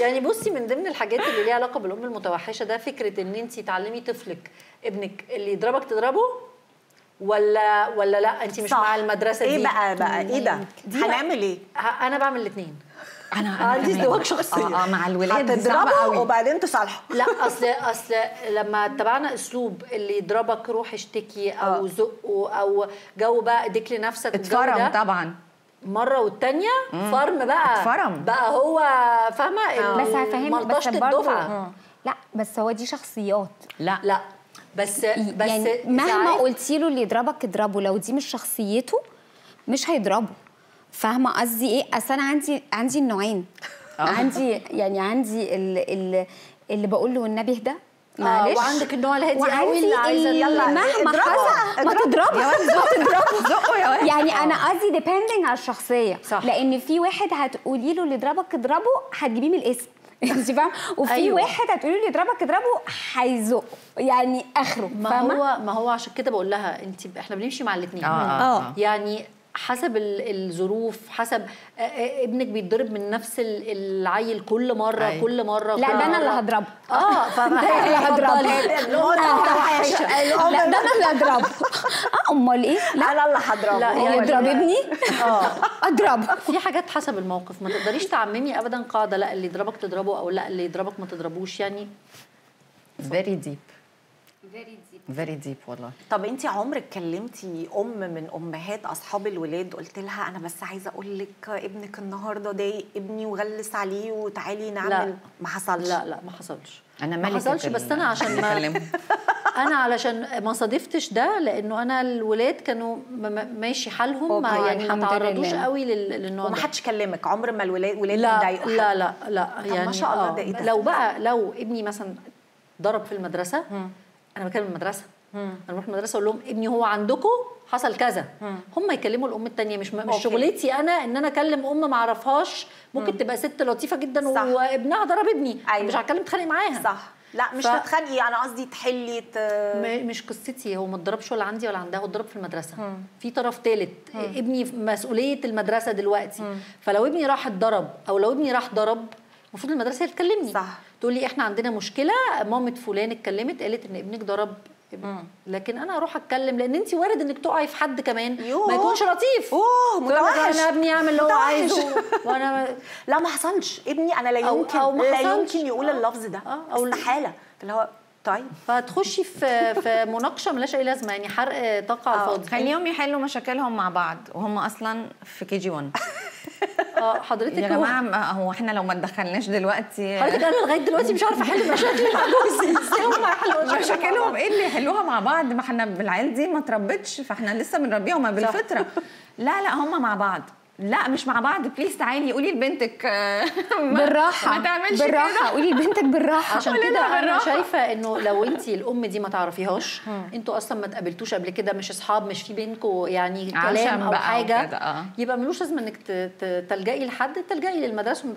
يعني بصي، من ضمن الحاجات اللي ليها علاقه بالام المتوحشه ده فكره ان انت تعلمي طفلك ابنك اللي يضربك تضربه ولا لا انت مش مع المدرسه دي. ايه بقى ايه ده؟ هنعمل ايه؟ انا بعمل الاثنين. انا عندي ازدواج شخصيه. مع الولاد دي صعبه هتضربه قوي وبعدين تصالحه. لا اصل لما اتبعنا اسلوب اللي يضربك روح اشتكي او زقه او جو بقى اديك لنفسك اتفرم طبعا مره والتانيه فرم بقى اتفرم بقى هو فاهمه بس هفهمك بس الدفعه. لا بس هو دي شخصيات. لا بس يعني مهما قلتي له اللي يضربك اضربه، لو دي مش شخصيته مش هيضربه. فاهمه قصدي ايه؟ اصل انا عندي النوعين. عندي اللي بقول له والنبي اهدى معلش، وعندك النوع الهادي قوي اللي عايزه يلا مهما حصل ما تضربه زقه يا ولد. يعني انا قصدي ديبندنج على الشخصيه. صح. لان في واحد هتقولي له اللي يضربك اضربه هتجيبيه من الاسم انت فاهمه، وفي أيوة. واحد هتقولي له يضربك اضربه هيزقه يعني اخره. ما هو عشان كده بقول لها احنا بنمشي مع الاثنين. يعني حسب الظروف، حسب ابنك بيتضرب من نفس العيل كل مره. أيوة. كل مره لا ده انا اللي هضربه. فانا اللي هضربه. لا ده انا اللي هضربه. امال ايه؟ لا انا اللي هضربه. لا يضرب ابني اضربه. في حاجات حسب الموقف، ما تقدريش تعممي ابدا قاعده لا اللي يضربك تضربه او لا اللي يضربك ما تضربوش. يعني very deep والله. طب انت عمرك كلمتي من امهات اصحاب الولاد قلت لها انا بس عايزه اقول لك ابنك النهارده ضايق ابني وغلس عليه وتعالي نعمل؟ لا. ما حصلش. لا ما حصلش. انا ما حصلش، بس انا عشان انا علشان ما صادفتش ده، لانه انا الولاد كانوا ماشي حالهم، يعني ما تعرضوش قوي للنوع ده. وما حدش كلمك عمر ما الولاد ضايقوا؟ لا يعني ما شاء الله. ده ايه ده؟ لو ابني مثلا ضرب في المدرسه، انا بكلم المدرسه. انا بروح المدرسه اقول لهم ابني هو عندكم حصل كذا. هم يكلموا الام الثانيه، مش شغلتي انا ان انا اكلم ام ما اعرفهاش. ممكن تبقى ست لطيفه جدا وابنها ضرب ابني. أيوة. مش هتكلم اتخانق معاها. صح. لا مش تتخانقي، انا قصدي تحلي مش قصتي. هو ما اتضربش ولا عندي ولا عندها، هو اتضرب في المدرسه. في طرف ثالث. ابني مسؤوليه المدرسه دلوقتي. فلو ابني راح اتضرب او لو ابني راح ضرب، المفروض المدرسه هي تكلمني. صح. تقول لي احنا عندنا مشكله، مامه فلان اتكلمت قالت ان ابنك ضرب. لكن انا اروح اتكلم، لان انت وارد انك تقعي في حد كمان ما يكونش لطيف. متوحش. انا ابني يعمل اللي هو عايزه وانا لا ما حصلش. ابني انا لا يمكن يقول اللفظ ده. استحاله. اللي هو طيب فتخشي في مناقشه ملهاش اي لازمه، يعني حرق طاقه على الفاضي. خليهم يحلوا مشاكلهم مع بعض وهم اصلا في KG1. حضرتك يا جماعه هو احنا لو ما اتدخلناش دلوقتي، حضرتك انا لغايه دلوقتي مش عارفه احل مشاكلي مع جوزي. ازاي هم يحلوا مشاكلهم؟ ايه اللي يحلوها مع بعض؟ ما احنا العيال دي ما تربتش، فاحنا لسه بنربيهم بالفطره. لا هم مع بعض. لا مش مع بعض. بليز تعالي قولي لبنتك بالراحه، ما تعملش بالراحه، قولي لبنتك بالراحه. عشان كده انا شايفه انه لو انت الام دي ما تعرفيهاش، انتوا اصلا ما تقابلتوش قبل كده، مش اصحاب، مش في بينكم يعني كلام او حاجه، يبقى ملوش لازمه انك تلجئي لحد. تلجئي للمدرسه